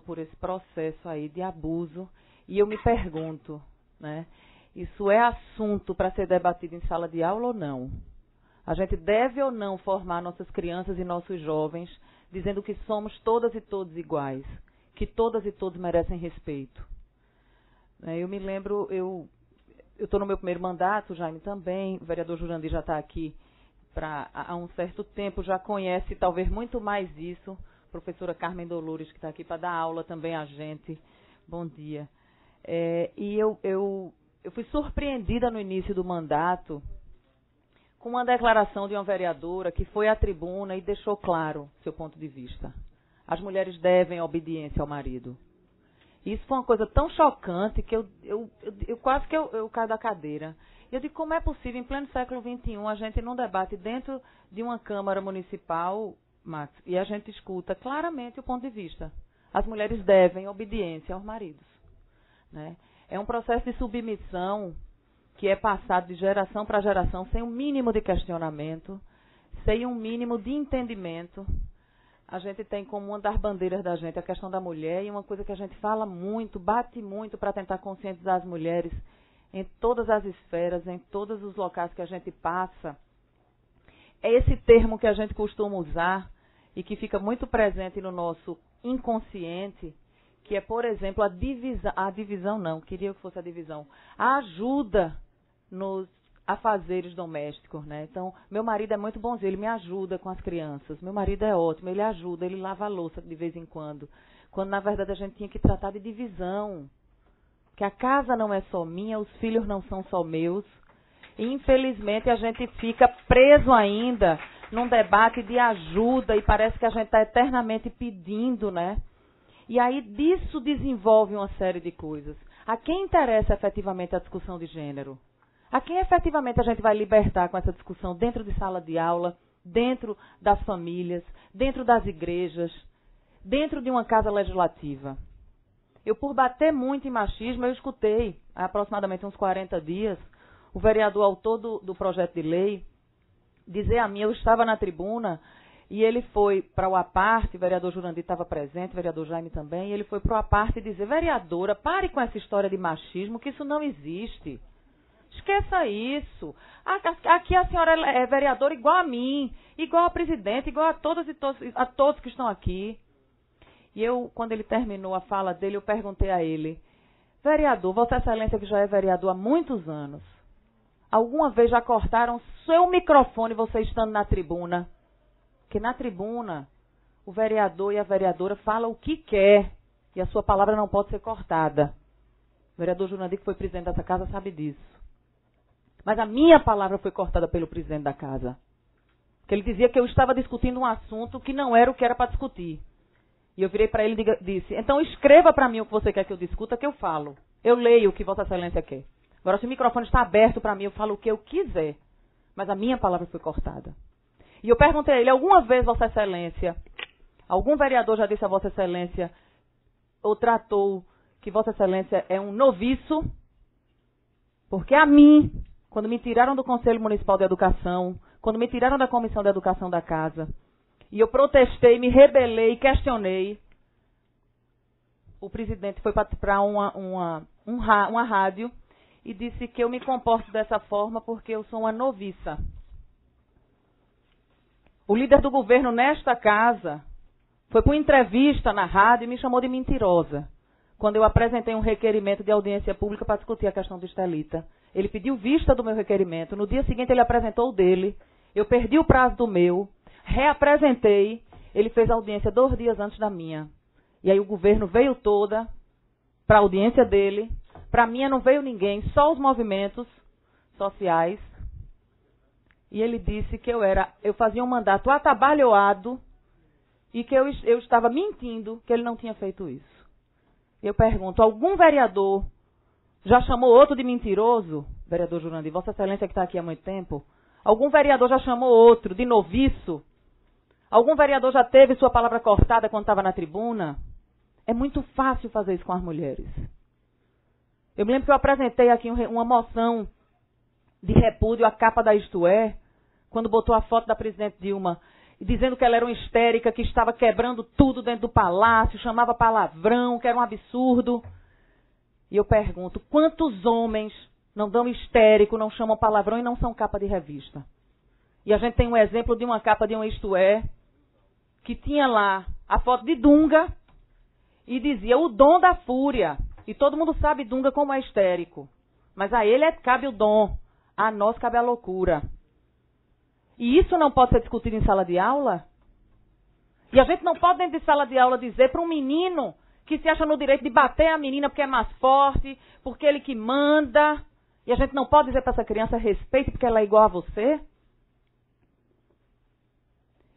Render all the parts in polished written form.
por esse processo aí de abuso, e eu me pergunto, né, isso é assunto para ser debatido em sala de aula ou não? A gente deve ou não formar nossas crianças e nossos jovens dizendo que somos todas e todos iguais, que todas e todos merecem respeito? Eu me lembro, eu estou no meu primeiro mandato, o Jaime também, o vereador Jurandir já está aqui há um certo tempo, já conhece talvez muito mais isso, professora Carmen Dolores, que está aqui para dar aula também a gente. Bom dia. E eu fui surpreendida no início do mandato com uma declaração de uma vereadora que foi à tribuna e deixou claro seu ponto de vista. As mulheres devem obediência ao marido. Isso foi uma coisa tão chocante que eu quase que eu caio da cadeira. Eu digo, como é possível, em pleno século XXI, a gente não debate dentro de uma Câmara Municipal, Max, e a gente escuta claramente o ponto de vista. As mulheres devem obediência aos maridos, né? É um processo de submissão que é passado de geração para geração sem um mínimo de questionamento, sem um mínimo de entendimento. A gente tem como uma das bandeiras da gente a questão da mulher, e uma coisa que a gente fala muito, bate muito para tentar conscientizar as mulheres em todas as esferas, em todos os locais que a gente passa, é esse termo que a gente costuma usar e que fica muito presente no nosso inconsciente, que é, por exemplo, a ajuda nos afazeres domésticos, né? Então, meu marido é muito bonzinho, ele me ajuda com as crianças, meu marido é ótimo, ele ajuda, ele lava a louça de vez em quando na verdade a gente tinha que tratar de divisão, que a casa não é só minha, os filhos não são só meus, e infelizmente a gente fica preso ainda num debate de ajuda e parece que a gente está eternamente pedindo, né? E aí disso desenvolve uma série de coisas. A quem interessa efetivamente a discussão de gênero? A quem efetivamente a gente vai libertar com essa discussão dentro de sala de aula, dentro das famílias, dentro das igrejas, dentro de uma casa legislativa? Eu, por bater muito em machismo, eu escutei, há aproximadamente uns 40 dias, o vereador autor do projeto de lei dizer a mim, eu estava na tribuna, e ele foi para o aparte, o vereador Jurandir estava presente, o vereador Jaime também, e ele foi para o aparte dizer, vereadora, pare com essa história de machismo, que isso não existe. Esqueça isso. Aqui a senhora é vereadora igual a mim, igual a presidente, igual a todos que estão aqui. E eu, quando ele terminou a fala dele, eu perguntei a ele, vereador, Vossa Excelência que já é vereador há muitos anos, alguma vez já cortaram seu microfone você estando na tribuna? Porque na tribuna, o vereador e a vereadora falam o que quer e a sua palavra não pode ser cortada. O vereador Jurandir, que foi presidente dessa casa, sabe disso. Mas a minha palavra foi cortada pelo presidente da casa. Porque ele dizia que eu estava discutindo um assunto que não era o que era para discutir. E eu virei para ele e disse, então escreva para mim o que você quer que eu discuta, que eu falo. Eu leio o que Vossa Excelência quer. Agora, se o microfone está aberto para mim, eu falo o que eu quiser. Mas a minha palavra foi cortada. E eu perguntei a ele, alguma vez, Vossa Excelência, algum vereador já disse a Vossa Excelência, ou tratou que Vossa Excelência é um noviço? Porque a mim, quando me tiraram do Conselho Municipal de Educação, quando me tiraram da Comissão de Educação da Casa, e eu protestei, me rebelei, questionei, o presidente foi para uma rádio e disse que eu me comporto dessa forma porque eu sou uma noviça. O líder do governo nesta casa foi para uma entrevista na rádio e me chamou de mentirosa, quando eu apresentei um requerimento de audiência pública para discutir a questão do Estelita. Ele pediu vista do meu requerimento, no dia seguinte ele apresentou o dele, eu perdi o prazo do meu, reapresentei, ele fez a audiência 2 dias antes da minha. E aí o governo veio toda para a audiência dele, para a minha não veio ninguém, só os movimentos sociais. E ele disse que eu fazia um mandato atabalhoado e que eu estava mentindo que ele não tinha feito isso. Eu pergunto, algum vereador já chamou outro de mentiroso? Vereador Jurandir, Vossa Excelência que está aqui há muito tempo. Algum vereador já chamou outro de noviço? Algum vereador já teve sua palavra cortada quando estava na tribuna? É muito fácil fazer isso com as mulheres. Eu me lembro que eu apresentei aqui uma moção de repúdio à capa da Isto É, quando botou a foto da presidente Dilma dizendo que ela era uma histérica, que estava quebrando tudo dentro do palácio, chamava palavrão, que era um absurdo. E eu pergunto, quantos homens não dão histérico, não chamam palavrão e não são capa de revista? E a gente tem um exemplo de uma capa de um Isto É, que tinha lá a foto de Dunga e dizia o dom da fúria. E todo mundo sabe Dunga como é histérico. Mas a ele cabe o dom, a nós cabe a loucura. E isso não pode ser discutido em sala de aula? E a gente não pode, dentro de sala de aula, dizer para um menino que se acha no direito de bater a menina porque é mais forte, porque ele que manda. E a gente não pode dizer para essa criança respeite porque ela é igual a você?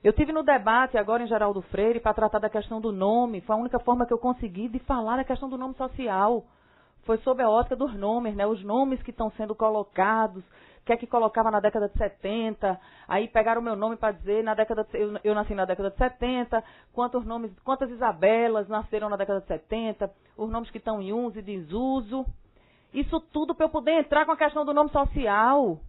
Eu tive no debate agora em Geraldo Freire para tratar da questão do nome. Foi a única forma que eu consegui de falar da questão do nome social. Foi sob a ótica dos nomes, né? Os nomes que estão sendo colocados, o que é que colocava na década de 70, aí pegaram o meu nome para dizer, eu nasci na década de 70, quantas Isabelas nasceram na década de 70, os nomes que estão em uso e desuso. Isso tudo para eu poder entrar com a questão do nome social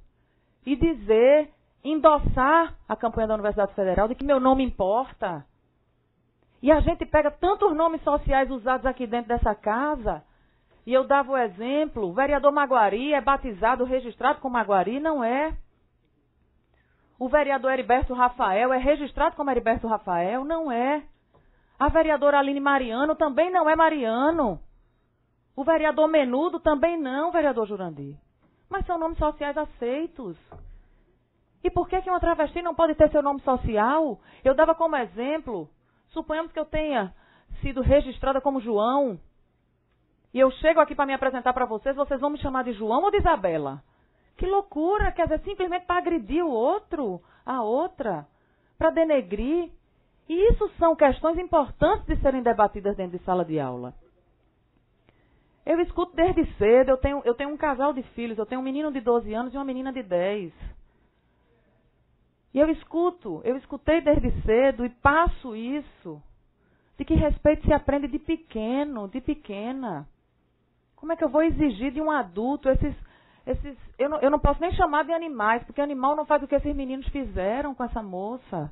e dizer, endossar a campanha da Universidade Federal de que meu nome importa. E a gente pega tantos nomes sociais usados aqui dentro dessa casa, e eu dava o exemplo, o vereador Maguari é batizado, registrado como Maguari? Não é. O vereador Heriberto Rafael é registrado como Heriberto Rafael? Não é. A vereadora Aline Mariano também não é Mariano. O vereador Menudo também não, vereador Jurandir. Mas são nomes sociais aceitos. E por que uma travesti não pode ter seu nome social? Eu dava como exemplo, suponhamos que eu tenha sido registrada como João, e eu chego aqui para me apresentar para vocês vão me chamar de João ou de Isabela? Que loucura, quer dizer, simplesmente para agredir o outro, a outra, para denegrir. E isso são questões importantes de serem debatidas dentro de sala de aula. Eu escuto desde cedo, eu tenho um casal de filhos, eu tenho um menino de 12 anos e uma menina de 10. E eu escutei desde cedo e passo isso, de que respeito se aprende de pequeno, de pequena. Como é que eu vou exigir de um adulto eu não posso nem chamar de animais, porque animal não faz o que esses meninos fizeram com essa moça.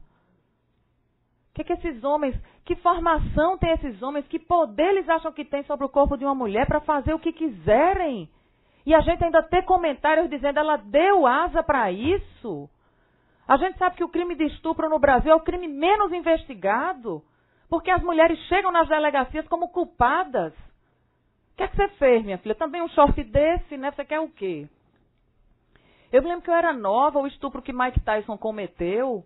Que esses homens, que formação tem esses homens, que poder eles acham que tem sobre o corpo de uma mulher para fazer o que quiserem? E a gente ainda ter comentários dizendo, ela deu asa para isso? A gente sabe que o crime de estupro no Brasil é o crime menos investigado, porque as mulheres chegam nas delegacias como culpadas. O que é que você fez, minha filha? Também um short desse, né? Você quer o quê? Eu me lembro que eu era nova, o estupro que Mike Tyson cometeu,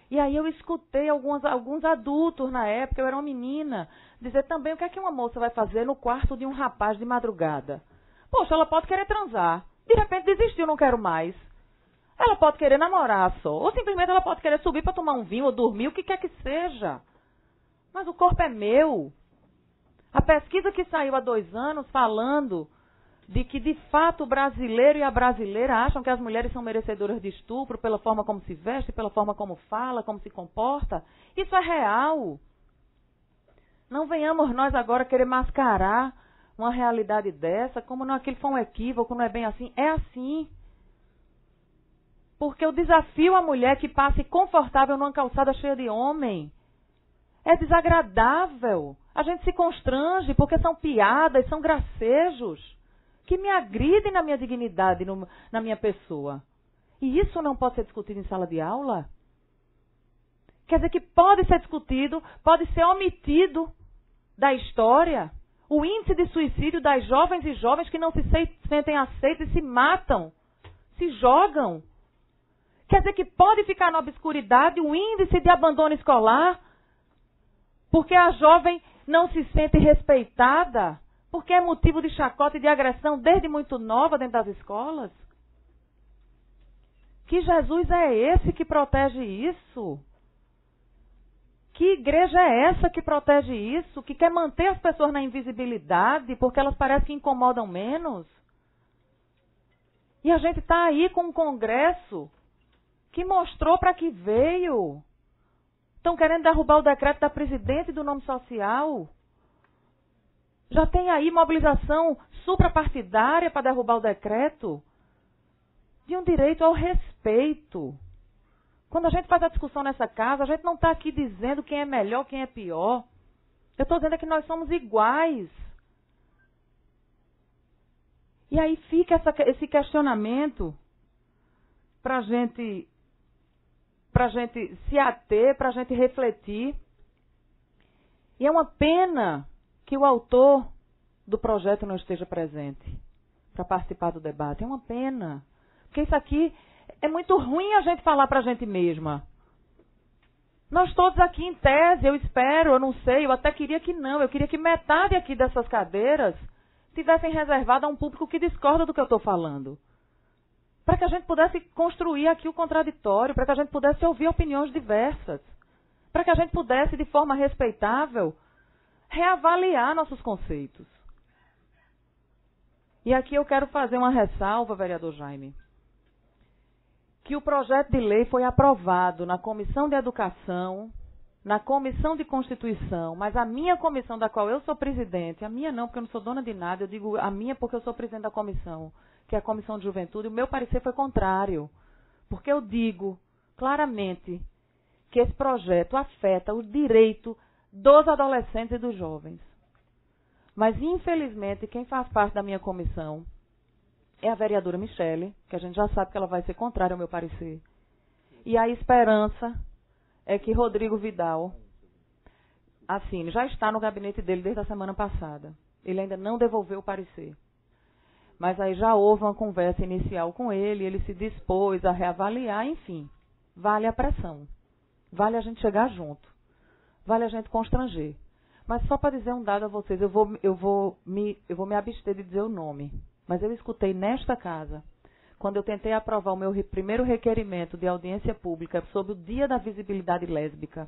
e aí eu escutei alguns adultos na época, eu era uma menina, dizer também o que é que uma moça vai fazer no quarto de um rapaz de madrugada. Poxa, ela pode querer transar, de repente desistiu, não quero mais. Ela pode querer namorar só, ou simplesmente ela pode querer subir para tomar um vinho ou dormir, o que quer que seja. Mas o corpo é meu. A pesquisa que saiu há 2 anos falando de que, de fato, o brasileiro e a brasileira acham que as mulheres são merecedoras de estupro pela forma como se veste, pela forma como fala, como se comporta. Isso é real. Não venhamos nós agora querer mascarar uma realidade dessa, como não aquilo foi um equívoco, não é bem assim. É assim. Porque eu desafio a mulher que passe confortável numa calçada cheia de homem. É desagradável. A gente se constrange porque são piadas, são gracejos que me agridem na minha dignidade, na minha pessoa. E isso não pode ser discutido em sala de aula? Quer dizer que pode ser discutido, pode ser omitido da história o índice de suicídio das jovens e jovens que não se sentem aceitos e se matam, se jogam. Quer dizer que pode ficar na obscuridade o índice de abandono escolar, porque a jovem não se sente respeitada, porque é motivo de chacota e de agressão desde muito nova dentro das escolas. Que Jesus é esse que protege isso? Que igreja é essa que protege isso? Que quer manter as pessoas na invisibilidade porque elas parecem que incomodam menos? E a gente está aí com um congresso que mostrou para que veio. Estão querendo derrubar o decreto da presidente do nome social. Já tem aí mobilização suprapartidária para derrubar o decreto de um direito ao respeito. Quando a gente faz a discussão nessa casa, a gente não está aqui dizendo quem é melhor, quem é pior. Eu estou dizendo que nós somos iguais. E aí fica esse questionamento para a gente se ater, para a gente refletir. E é uma pena que o autor do projeto não esteja presente para participar do debate. É uma pena. Porque isso aqui é muito ruim a gente falar para a gente mesma. Nós todos aqui em tese, eu espero, eu não sei, eu até queria que não. Eu queria que metade aqui dessas cadeiras tivessem reservado a um público que discorda do que eu estou falando. Para que a gente pudesse construir aqui o contraditório, para que a gente pudesse ouvir opiniões diversas. Para que a gente pudesse, de forma respeitável, reavaliar nossos conceitos. E aqui eu quero fazer uma ressalva, vereador Jaime, que o projeto de lei foi aprovado na Comissão de Educação, na Comissão de Constituição, mas a minha comissão, da qual eu sou presidente, a minha não, porque eu não sou dona de nada, eu digo a minha porque eu sou presidente da comissão, que é a Comissão de Juventude, o meu parecer foi contrário. Porque eu digo claramente que esse projeto afeta o direito dos adolescentes e dos jovens. Mas, infelizmente, quem faz parte da minha comissão é a vereadora Michele, que a gente já sabe que ela vai ser contrária ao meu parecer. E a esperança é que Rodrigo Vidal assine. Já está no gabinete dele desde a semana passada. Ele ainda não devolveu o parecer. Mas aí já houve uma conversa inicial com ele, ele se dispôs a reavaliar, enfim. Vale a pressão. Vale a gente chegar junto. Vale a gente constranger. Mas só para dizer um dado a vocês, eu vou me abster de dizer o nome. Mas eu escutei nesta casa, quando eu tentei aprovar o meu primeiro requerimento de audiência pública sobre o Dia da Visibilidade Lésbica,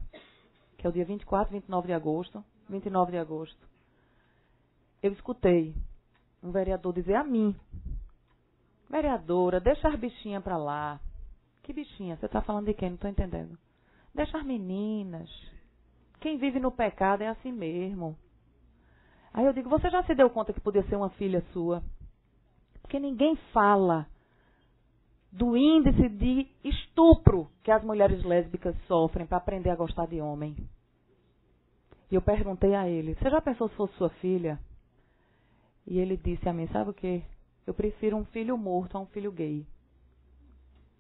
que é o dia 24, 29 de agosto, 29 de agosto. Eu escutei um vereador dizer a mim, vereadora, deixa as bichinhas para lá. Que bichinha? Você está falando de quem? Não estou entendendo. Deixa as meninas. Quem vive no pecado é assim mesmo. Aí eu digo, você já se deu conta que podia ser uma filha sua? Porque ninguém fala do índice de estupro que as mulheres lésbicas sofrem para aprender a gostar de homem. E eu perguntei a ele, você já pensou se fosse sua filha? E ele disse a mim, sabe o quê? Eu prefiro um filho morto a um filho gay.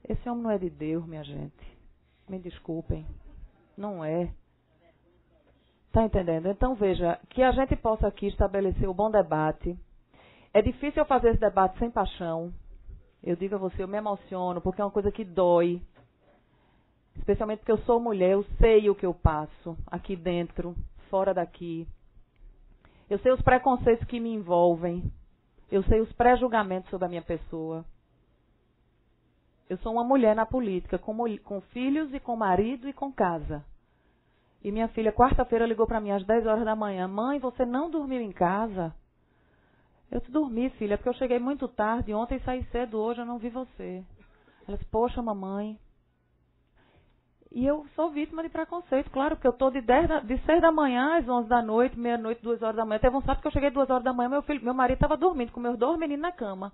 Esse homem não é de Deus, minha gente. Me desculpem. Não é. Está entendendo? Então, veja, que a gente possa aqui estabelecer o bom debate. É difícil eu fazer esse debate sem paixão. Eu digo a você, eu me emociono, porque é uma coisa que dói. Especialmente porque eu sou mulher, eu sei o que eu passo aqui dentro, fora daqui. Eu sei os preconceitos que me envolvem. Eu sei os pré-julgamentos sobre a minha pessoa. Eu sou uma mulher na política, com filhos e com marido e com casa. E minha filha, quarta-feira, ligou para mim às 10 horas da manhã. Mãe, você não dormiu em casa? Eu dormi, filha, porque eu cheguei muito tarde. Ontem saí cedo, hoje eu não vi você. Ela disse, poxa, mamãe. E eu sou vítima de preconceito, claro, porque eu estou de 6 da manhã às 11 da noite, meia-noite, 2 horas da manhã. Teve um sábado que eu cheguei 2 horas da manhã, meu marido estava dormindo com meus 2 meninos na cama.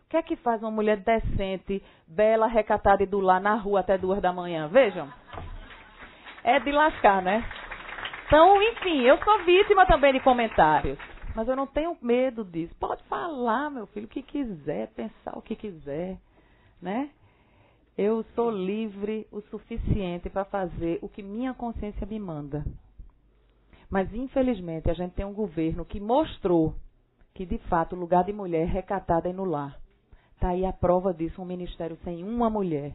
O que é que faz uma mulher decente, bela, recatada e do lar na rua até 2 da manhã? Vejam. É de lascar, né? Então, enfim, eu sou vítima também de comentários. Mas eu não tenho medo disso. Pode falar, meu filho, o que quiser, pensar o que quiser, né? Eu sou livre o suficiente para fazer o que minha consciência me manda. Mas, infelizmente, a gente tem um governo que mostrou que, de fato, o lugar de mulher recatada é no lar. Está aí a prova disso, um ministério sem uma mulher.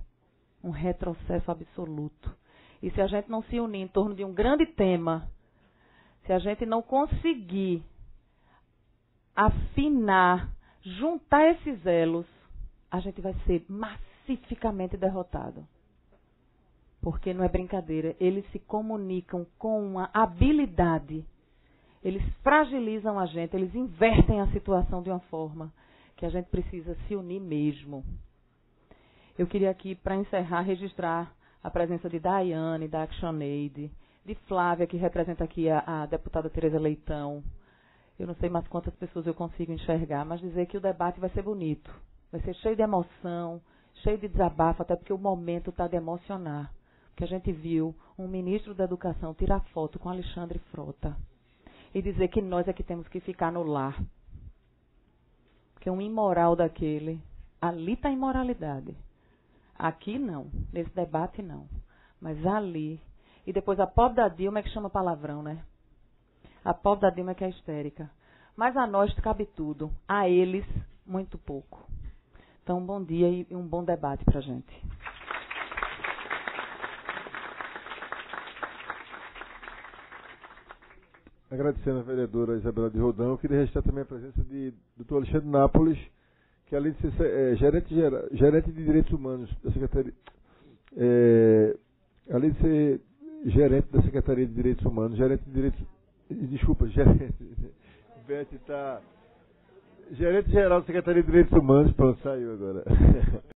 Um retrocesso absoluto. E se a gente não se unir em torno de um grande tema, se a gente não conseguir afinar, juntar esses elos, a gente vai ser massificamente derrotado. Porque não é brincadeira, eles se comunicam com uma habilidade, eles fragilizam a gente, eles invertem a situação de uma forma que a gente precisa se unir mesmo. Eu queria aqui, para encerrar, registrar a presença de Daiane, da ActionAid, de Flávia, que representa aqui a deputada Tereza Leitão. Eu não sei mais quantas pessoas eu consigo enxergar, mas dizer que o debate vai ser bonito. Vai ser cheio de emoção, cheio de desabafo, até porque o momento está de emocionar. Porque a gente viu um ministro da Educação tirar foto com Alexandre Frota e dizer que nós é que temos que ficar no lar. Porque um imoral daquele, ali está a imoralidade. Aqui não, nesse debate não. Mas ali. E depois a pobre da Dilma é que chama palavrão, né? A pobre da Dilma é que é histérica. Mas a nós cabe tudo. A eles, muito pouco. Então, um bom dia e um bom debate para a gente. Agradecendo a vereadora Isabela de Rodão, eu queria registrar também a presença de Dr. Alexandre Nápoles, que além de ser gerente de Direitos Humanos da Secretaria, além de ser gerente da Secretaria de Direitos Humanos, gerente, Beth está gerente geral da Secretaria de Direitos Humanos, pronto, saiu agora.